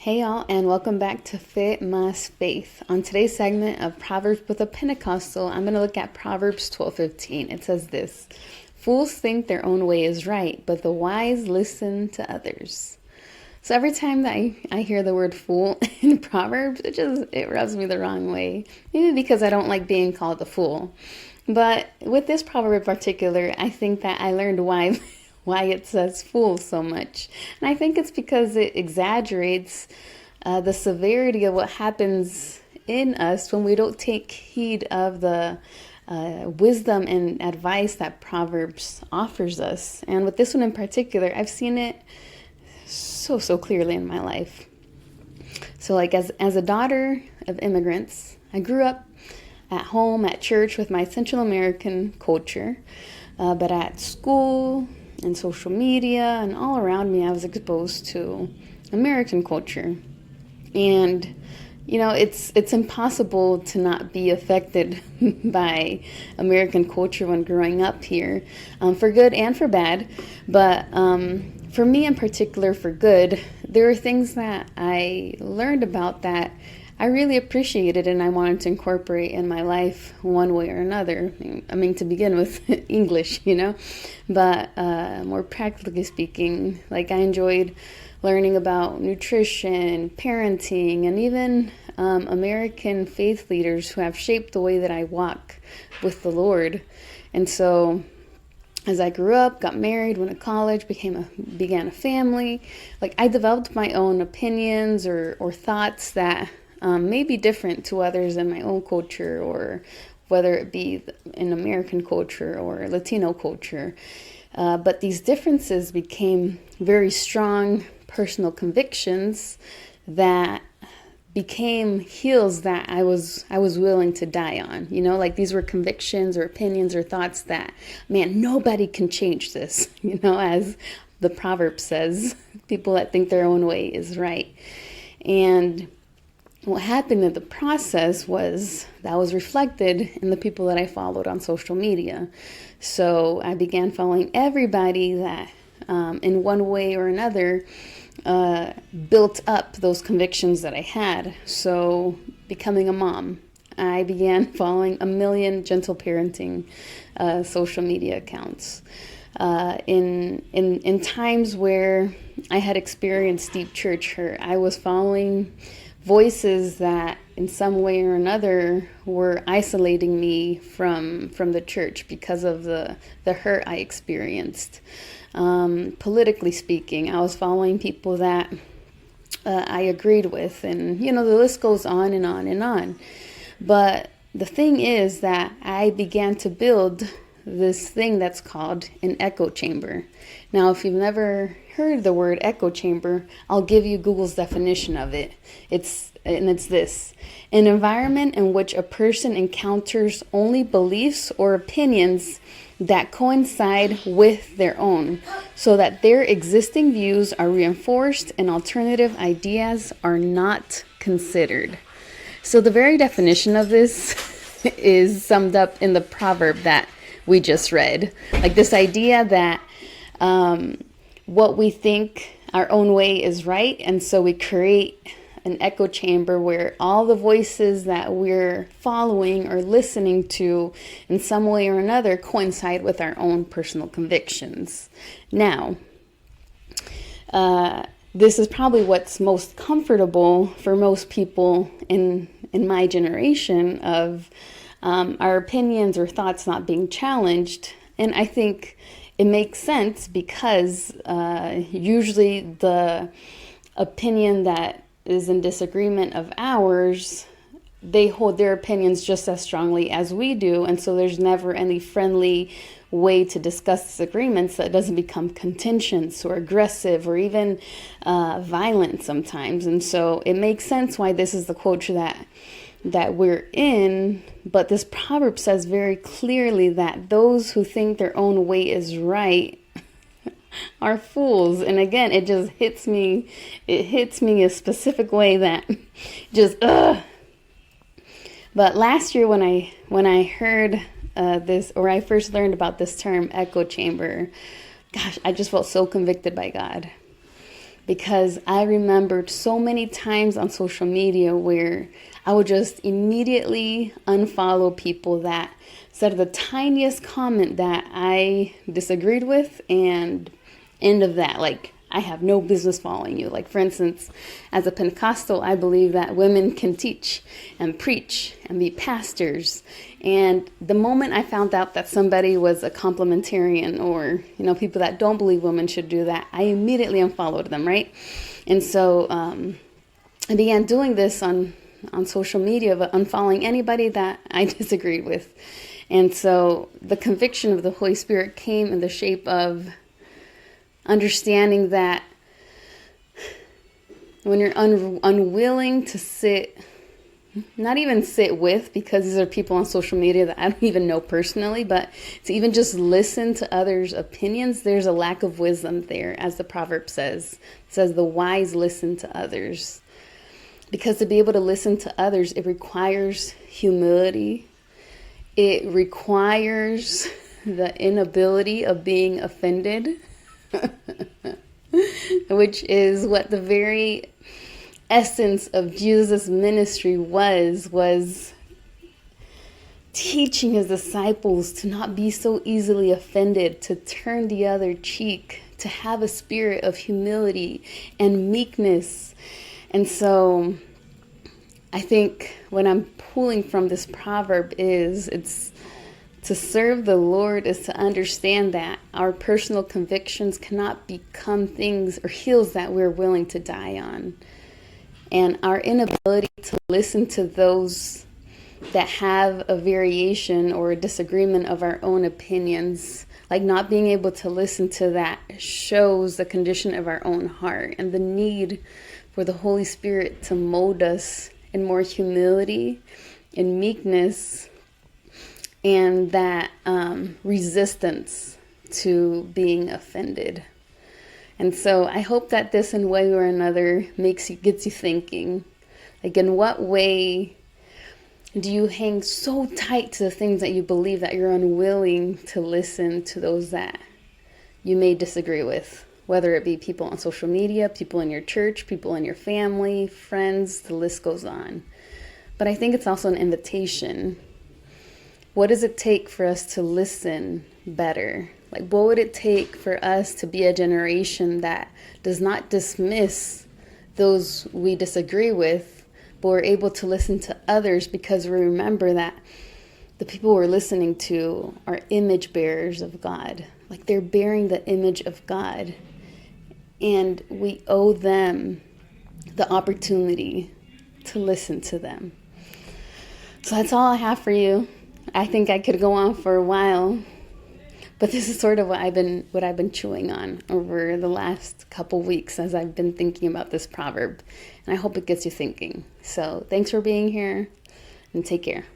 Hey y'all, and welcome back to Fe Más Faith. On today's segment of Proverbs with a Pentecostal, I'm going to look at Proverbs 12:15. It says this: "Fools think their own way is right, but the wise listen to others." So every time that I hear the word fool in Proverbs, it rubs me the wrong way. Maybe because I don't like being called a fool. But with this proverb in particular, I think that I learned why it says fool so much. And I think it's because it exaggerates the severity of what happens in us when we don't take heed of the wisdom and advice that Proverbs offers us. And with this one in particular, I've seen it so clearly in my life. So like as a daughter of immigrants, I grew up at home, at church with my Central American culture, but at school and social media and all around me, I was exposed to American culture. And it's impossible to not be affected by American culture when growing up here, for good and for bad. But for me in particular, for good, there are things that I learned about that I really appreciated and I wanted to incorporate in my life one way or another. I mean, to begin with, English, but more practically speaking, like I enjoyed learning about nutrition, parenting, and even American faith leaders who have shaped the way that I walk with the Lord. And so as I grew up, got married, went to college, began a family, like I developed my own opinions or thoughts that may be different to others in my own culture, or whether it be in American culture or Latino culture. But these differences became very strong personal convictions that became hills that I was willing to die on. Like these were convictions or opinions or thoughts that, man, nobody can change this. As the proverb says, people that think their own way is right. And what happened in the process was that was reflected in the people that I followed on social media. So I began following everybody that in one way or another built up those convictions that I had. So becoming a mom, I began following a million gentle parenting social media accounts. In times where I had experienced deep church hurt, I was following voices that in some way or another were isolating me from the church because of the hurt I experienced. Politically speaking, I was following people that I agreed with, and the list goes on and on and on. But the thing is that I began to build this thing that's called an echo chamber. Now, if you've never heard the word echo chamber, I'll give you Google's definition of it. It's this: an environment in which a person encounters only beliefs or opinions that coincide with their own, so that their existing views are reinforced and alternative ideas are not considered. So the very definition of this is summed up in the proverb that we just read. Like this idea that what we think our own way is right, and so we create an echo chamber where all the voices that we're following or listening to in some way or another coincide with our own personal convictions. Now, this is probably what's most comfortable for most people in my generation of our opinions or thoughts not being challenged. And I think it makes sense because usually the opinion that is in disagreement of ours, they hold their opinions just as strongly as we do. And so there's never any friendly way to discuss disagreements that doesn't become contentious or aggressive or even violent sometimes. And so it makes sense why this is the culture that we're in. But this proverb says very clearly that those who think their own way is right are fools. And again, it just hits me a specific way that just But last year when I heard this, or I first learned about this term echo chamber, gosh, I just felt so convicted by God. because I remembered so many times on social media where I would just immediately unfollow people that said the tiniest comment that I disagreed with, and end of that. Like, I have no business following you. Like, for instance, as a Pentecostal, I believe that women can teach and preach and be pastors. And the moment I found out that somebody was a complementarian, or, people that don't believe women should do that, I immediately unfollowed them, right? And so I began doing this on social media, but unfollowing anybody that I disagreed with. And so the conviction of the Holy Spirit came in the shape of understanding that when you're unwilling to not even sit with, because these are people on social media that I don't even know personally, but to even just listen to others' opinions, there's a lack of wisdom there. As the proverb says, it says the wise listen to others. Because to be able to listen to others, it requires humility. It requires the inability of being offended. Which is what the very essence of Jesus' ministry was teaching his disciples to not be so easily offended, to turn the other cheek, to have a spirit of humility and meekness. And so I think what I'm pulling from this proverb it's to serve the Lord is to understand that our personal convictions cannot become things or hills that we're willing to die on. And our inability to listen to those that have a variation or a disagreement of our own opinions, like not being able to listen to that, shows the condition of our own heart and the need for the Holy Spirit to mold us in more humility and meekness, and that resistance to being offended. And so I hope that this, in one way or another, gets you thinking. Like, in what way do you hang so tight to the things that you believe that you're unwilling to listen to those that you may disagree with? Whether it be people on social media, people in your church, people in your family, friends, the list goes on. But I think it's also an invitation. What does it take for us to listen better? Like, what would it take for us to be a generation that does not dismiss those we disagree with, but we're able to listen to others because we remember that the people we're listening to are image bearers of God. Like, they're bearing the image of God. And we owe them the opportunity to listen to them. So that's all I have for you. I think I could go on for a while, but this is sort of what I've been chewing on over the last couple weeks as I've been thinking about this proverb, and I hope it gets you thinking. So thanks for being here, and take care.